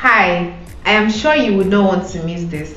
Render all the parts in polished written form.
Hi, I am sure you would not want to miss this.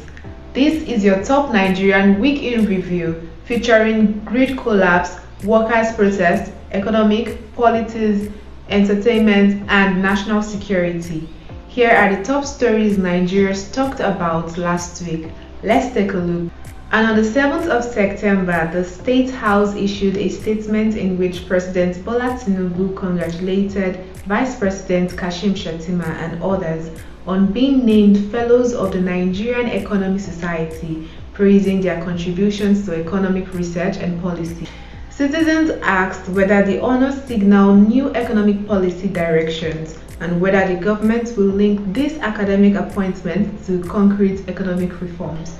This is your top Nigerian week in review featuring grid collapse, workers' protest, economic, politics, entertainment, and national security. Here are the top stories Nigerians talked about last week. Let's take a look. And on the 7th of September, the State House issued a statement in which President Bola Tinubu congratulated Vice President Kashim Shettima and others on being named Fellows of the Nigerian Economic Society, praising their contributions to economic research and policy. Citizens asked whether the honors signal new economic policy directions and whether the government will link this academic appointment to concrete economic reforms.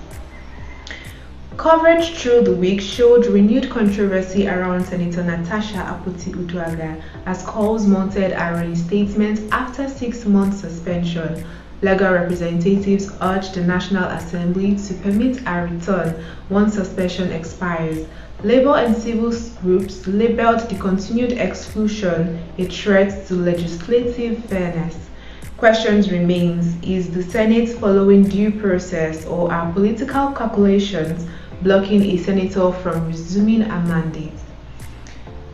Coverage through the week showed renewed controversy around Senator Natasha Akpoti-Uduaghan as calls mounted her reinstatement after 6 months suspension. Legal representatives urged the National Assembly to permit her return once suspension expires. Labour and civil groups labelled the continued exclusion a threat to legislative fairness. Questions remains: is the Senate following due process, or are political calculations blocking a senator from resuming a mandate?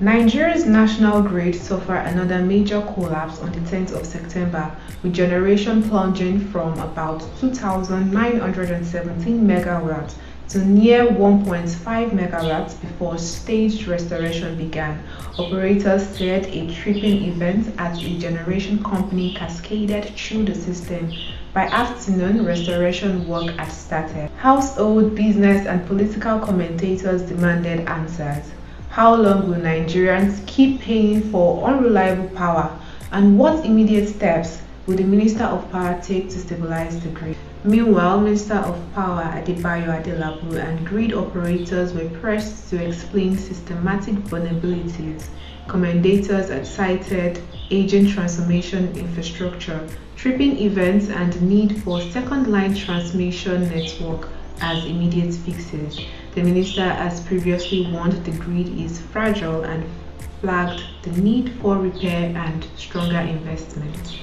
Nigeria's national grid suffered another major collapse on the 10th of September, with generation plunging from about 2,917 megawatts to near 1.5 megawatts before staged restoration began. Operators said a tripping event at a generation company cascaded through the system. By afternoon, restoration work had started. Household, business, and political commentators demanded answers. How long will Nigerians keep paying for unreliable power? And what immediate steps will the Minister of Power take to stabilize the grid? Meanwhile, Minister of Power Adebayo Adelabu and grid operators were pressed to explain systematic vulnerabilities. Commentators had cited aging transformation infrastructure, tripping events, and the need for second-line transmission network as immediate fixes. The minister has previously warned the grid is fragile and flagged the need for repair and stronger investment.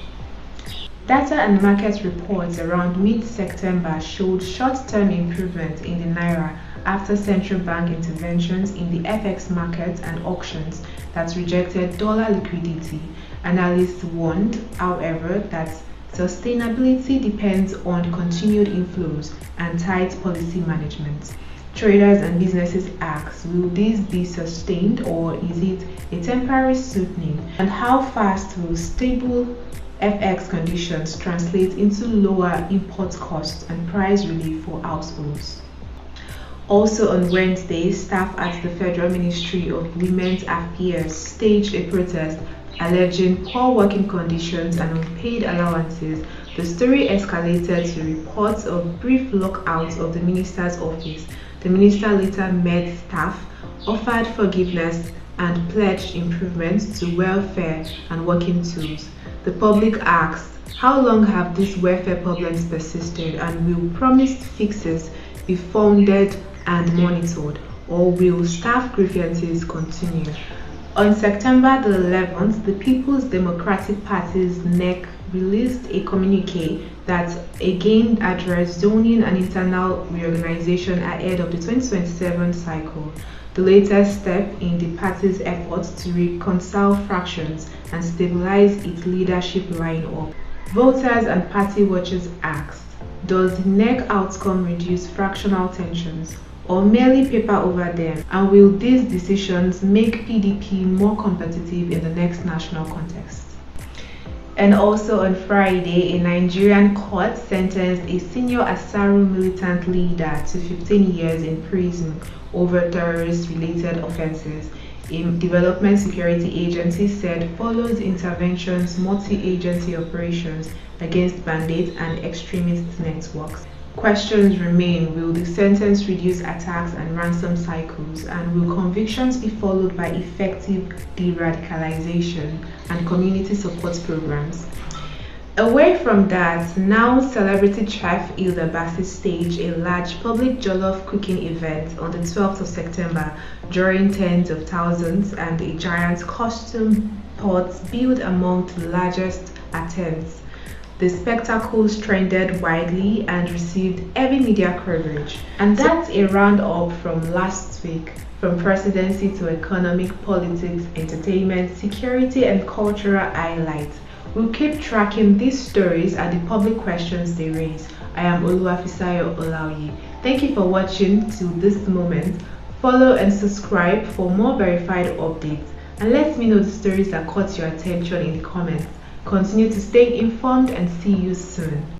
Data and market reports around mid-September showed short-term improvement in the naira after central bank interventions in the FX market and auctions that rejected dollar liquidity. Analysts warned, however, that sustainability depends on continued inflows and tight policy management. Traders and businesses ask, will this be sustained or is it a temporary soothing? And how fast will stable FX conditions translate into lower import costs and price relief for households? Also on Wednesday, staff at the Federal Ministry of Women's Affairs staged a protest alleging poor working conditions and unpaid allowances. The story escalated to reports of brief lockout of the minister's office. The minister later met staff, offered forgiveness, and pledged improvements to welfare and working tools. The public asked, how long have these welfare problems persisted, and will promised fixes be funded and monitored, or will staff grievances continue? On September the 11th, the People's Democratic Party's NEC released a communique that again addressed zoning and internal reorganization ahead of the 2027 cycle, the latest step in the party's efforts to reconcile fractions and stabilize its leadership lineup. Voters and party watchers asked, does the NEC outcome reduce fractional tensions or merely paper over them, and will these decisions make PDP more competitive in the next national context? And also on Friday, a Nigerian court sentenced a senior Asaru militant leader to 15 years in prison over terrorist-related offenses. A development security agency said follows interventions multi-agency operations against bandits and extremist networks. Questions remain: will the sentence reduce attacks and ransom cycles, and will convictions be followed by effective de-radicalization and community support programs? Away from that, now celebrity chef Hilda Bassi staged a large public jollof cooking event on the 12th of September, drawing tens of thousands and a giant costume pot billed among the largest attempts. The spectacles trended widely and received heavy media coverage. And that's a roundup from last week. From presidency to economic, politics, entertainment, security, and cultural highlights. We'll keep tracking these stories and the public questions they raise. I am Oluwafisayo Olaoye. Thank you for watching till this moment. Follow and subscribe for more verified updates. And let me know the stories that caught your attention in the comments. Continue to stay informed and see you soon.